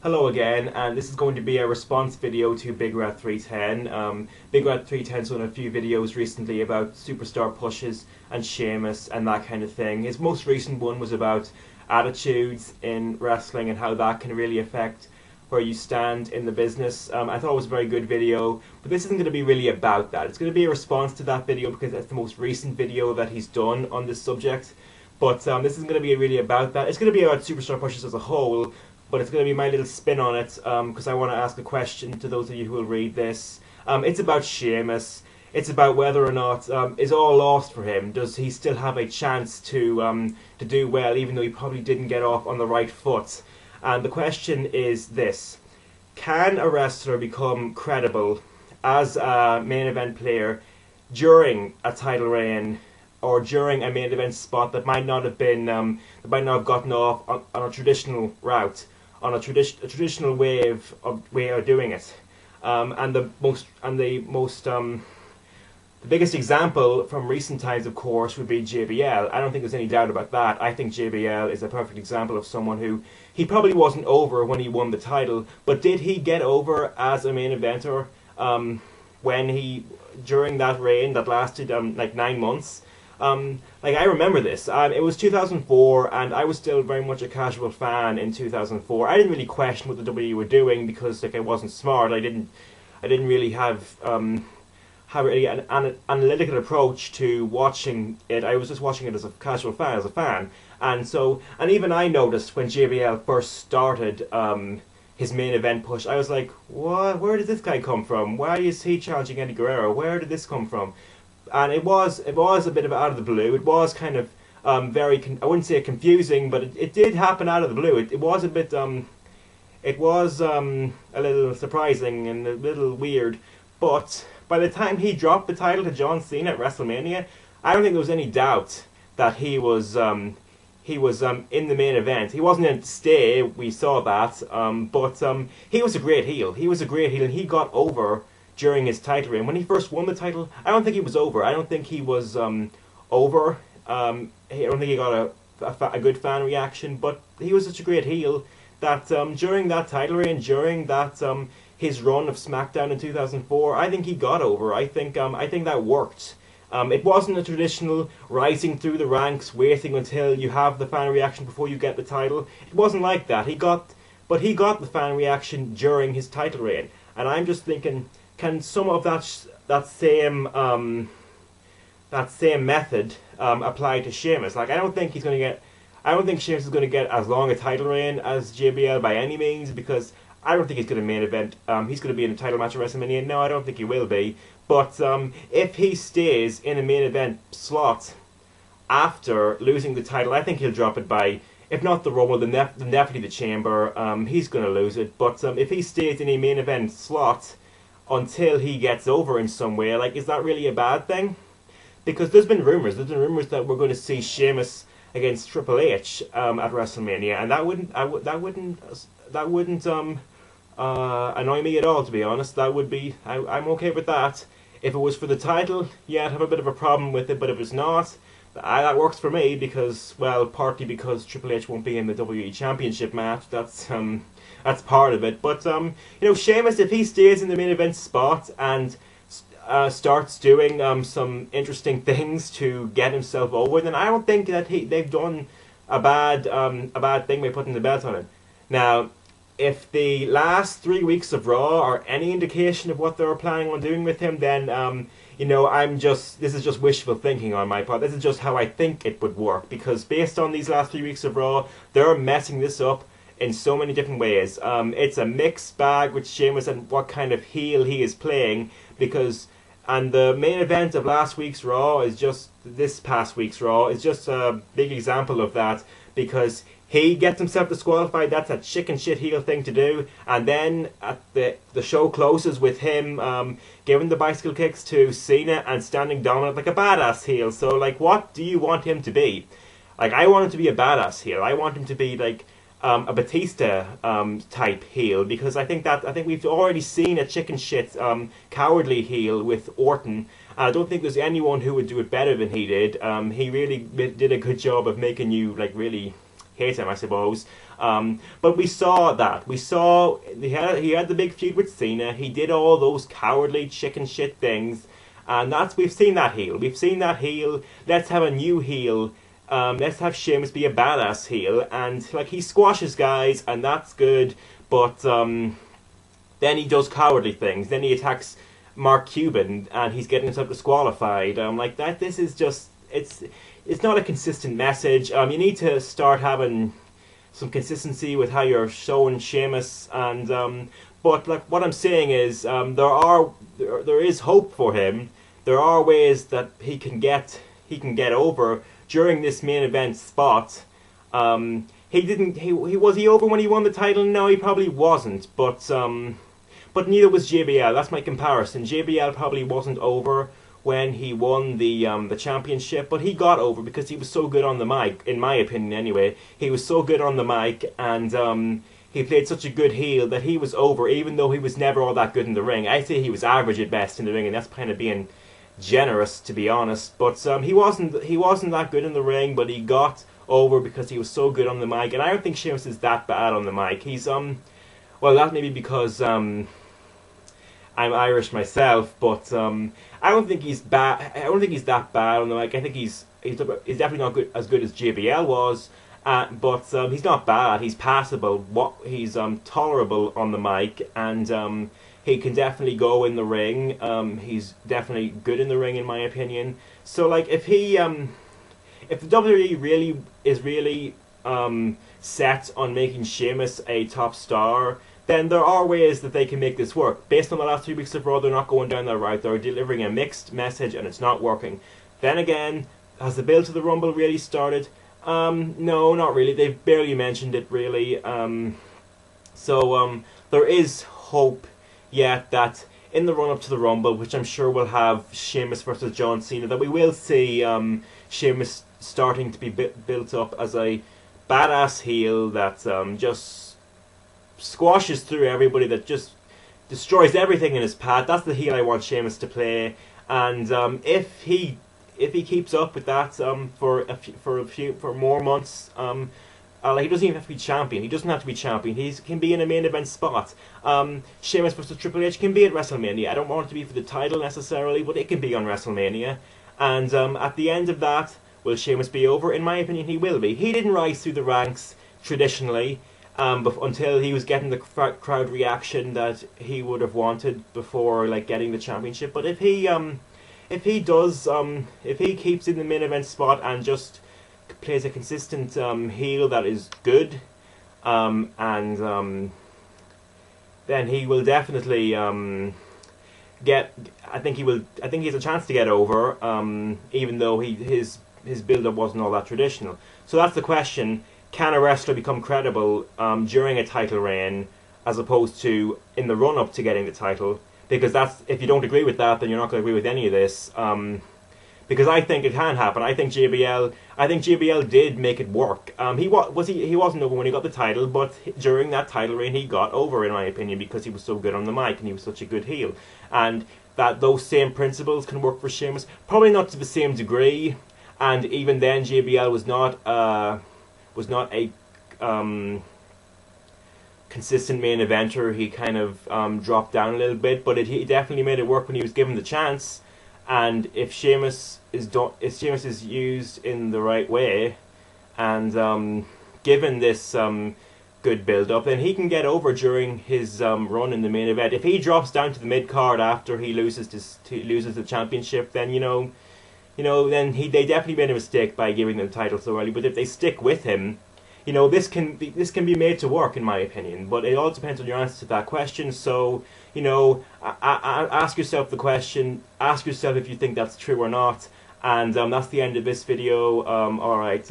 Hello again, and this is going to be a response video to Bigratthreeten. Bigratthreeten's done a few videos recently about superstar pushes and Sheamus and that kind of thing. His most recent one was about attitudes in wrestling and how that can really affect where you stand in the business. I thought it was a very good video, but this isn't going to be really about that. It's going to be a response to that video because it's the most recent video that he's done on this subject. But this isn't going to be really about that. It's going to be about superstar pushes as a whole, but it's going to be my little spin on it because I want to ask a question to those of you who will read this. It's about Sheamus. It's about whether or not is all lost for him. Does he still have a chance to do well, even though he probably didn't get off on the right foot? And the question is this: can a wrestler become credible as a main event player during a title reign or during a main event spot that might not have been that might not have gotten off on a traditional route, on a traditional way of doing it? The biggest example from recent times, of course, would be JBL. I don't think there's any doubt about that. I think JBL is a perfect example of someone who, he probably wasn't over when he won the title, but did he get over as a main eventer during that reign that lasted like 9 months? Like, I remember this. It was 2004, and I was still very much a casual fan in 2004. I didn't really question what the WWE were doing because, like, I wasn't smart. I didn't really have really an analytical approach to watching it. I was just watching it as a casual fan, and even I noticed when JBL first started his main event push. I was like, what? Where did this guy come from? Why is he challenging Eddie Guerrero? Where did this come from? And it was a bit of out of the blue. It was kind of I wouldn't say confusing, but it did happen out of the blue. It was a bit it was a little surprising and a little weird. But by the time he dropped the title to John Cena at WrestleMania, I don't think there was any doubt that he was in the main event. He wasn't in to stay. We saw that, but he was a great heel. He was a great heel, and he got over during his title reign. When he first won the title, I don't think he was over. I don't think he was over. I don't think he got a good fan reaction, but he was such a great heel that during that title reign, during that his run of SmackDown in 2004, I think he got over. I think that worked. It wasn't a traditional rising through the ranks, waiting until you have the fan reaction before you get the title. It wasn't like that. He got the fan reaction during his title reign, and I'm just thinking, can some of that same method apply to Sheamus? Like, I don't think Sheamus is going to get as long a title reign as JBL by any means, because I don't think he's going to main event. He's going to be in a title match at WrestleMania. No, I don't think he will be. But if he stays in a main event slot after losing the title, I think he'll drop it by, if not the Rumble, then definitely the Chamber. He's going to lose it. But if he stays in a main event slot until he gets over in some way, like, is that really a bad thing? Because there's been rumors that we're going to see Sheamus against Triple H at WrestleMania, and that wouldn't annoy me at all, to be honest. That would be, I'm okay with that. If it was for the title, yeah, I'd have a bit of a problem with it, but if it's not, that works for me, because, well, partly because Triple H won't be in the WWE Championship match. That's part of it. But you know, Sheamus, if he stays in the main event spot and starts doing some interesting things to get himself over, then I don't think that they've done a bad thing by putting the belt on him. Now, if the last 3 weeks of Raw are any indication of what they were planning on doing with him, then you know, this is just wishful thinking on my part. This is just how I think it would work, because based on these last 3 weeks of Raw, they're messing this up in so many different ways. It's a mixed bag with Sheamus and what kind of heel he is playing, and the main event of last week's Raw is just, this past week's Raw is just a big example of that, because he gets himself disqualified. That's a chicken shit heel thing to do, and then at the show closes with him giving the bicycle kicks to Cena and standing dominant like a badass heel. So, like, what do you want him to be? Like, I want him to be a badass heel. I want him to be like a Batista type heel, because I think we've already seen a chicken shit cowardly heel with Orton. I don't think there's anyone who would do it better than he did. He really did a good job of making you, like, really hate him, I suppose. But we saw that. We saw he had the big feud with Cena. He did all those cowardly chicken shit things, and we've seen that heel. We've seen that heel. Let's have a new heel. Let's have Sheamus be a badass heel, and like he squashes guys, and that's good. But then he does cowardly things. Then he attacks Mark Cuban, and he's getting himself disqualified. Like that. This is just it's not a consistent message. You need to start having some consistency with how you're showing Sheamus, and but like what I'm saying is there is hope for him. There are ways that he can get over during this main event spot. Was he over when he won the title? No, he probably wasn't, but neither was JBL. That's my comparison. JBL probably wasn't over when he won the championship, but he got over because he was so good on the mic, in my opinion anyway. He was so good on the mic, and he played such a good heel that he was over, even though he was never all that good in the ring. I say he was average at best in the ring, and that's kind of being generous, to be honest. But he wasn't that good in the ring, but he got over because he was so good on the mic. And I don't think Sheamus is that bad on the mic. He's well, that may be because I'm Irish myself, but I don't think he's bad. I don't think he's that bad on the mic. I think he's definitely not as good as JBL was, but he's not bad. He's passable. He's tolerable on the mic, and he can definitely go in the ring. He's definitely good in the ring, in my opinion. So like if the WWE is really set on making Sheamus a top star, then there are ways that they can make this work. Based on the last 3 weeks of Raw, they're not going down that route. They're delivering a mixed message, and it's not working. Then again, has the build to the Rumble really started? No, not really. They've barely mentioned it, really. So there is hope yet that in the run-up to the Rumble, which I'm sure will have Sheamus versus John Cena, that we will see Sheamus starting to be built up as a badass heel that just squashes through everybody, that just destroys everything in his path. That's the heel I want Sheamus to play, and if he keeps up with that for more months, he doesn't even have to be champion. He doesn't have to be champion. He can be in a main event spot. Sheamus versus Triple H can be at WrestleMania. I don't want it to be for the title necessarily, but it can be on WrestleMania. And at the end of that, will Sheamus be over? In my opinion, he will be. He didn't rise through the ranks traditionally until he was getting the crowd reaction that he would have wanted before, like, getting the championship. But if he keeps in the main event spot and just plays a consistent heel that is good, then he will definitely get. I think he has a chance to get over, even though his build-up wasn't all that traditional. So that's the question: can a wrestler become credible during a title reign, as opposed to in the run-up to getting the title? Because if you don't agree with that, then you're not going to agree with any of this. Because I think it can happen. I think JBL did make it work. He wasn't over when he got the title, but during that title reign he got over, in my opinion, because he was so good on the mic and he was such a good heel. And that those same principles can work for Sheamus, probably not to the same degree. And even then, JBL was not a consistent main eventer. He kind of dropped down a little bit, but he definitely made it work when he was given the chance. And if Sheamus is used in the right way, and given this good build-up, then he can get over during his run in the main event. If he drops down to the mid-card after he loses the championship, then then they definitely made a mistake by giving him the title so early. But if they stick with him, this can be made to work, in my opinion. But it all depends on your answer to that question. So ask yourself the question. Ask yourself if you think that's true or not. And that's the end of this video. All right.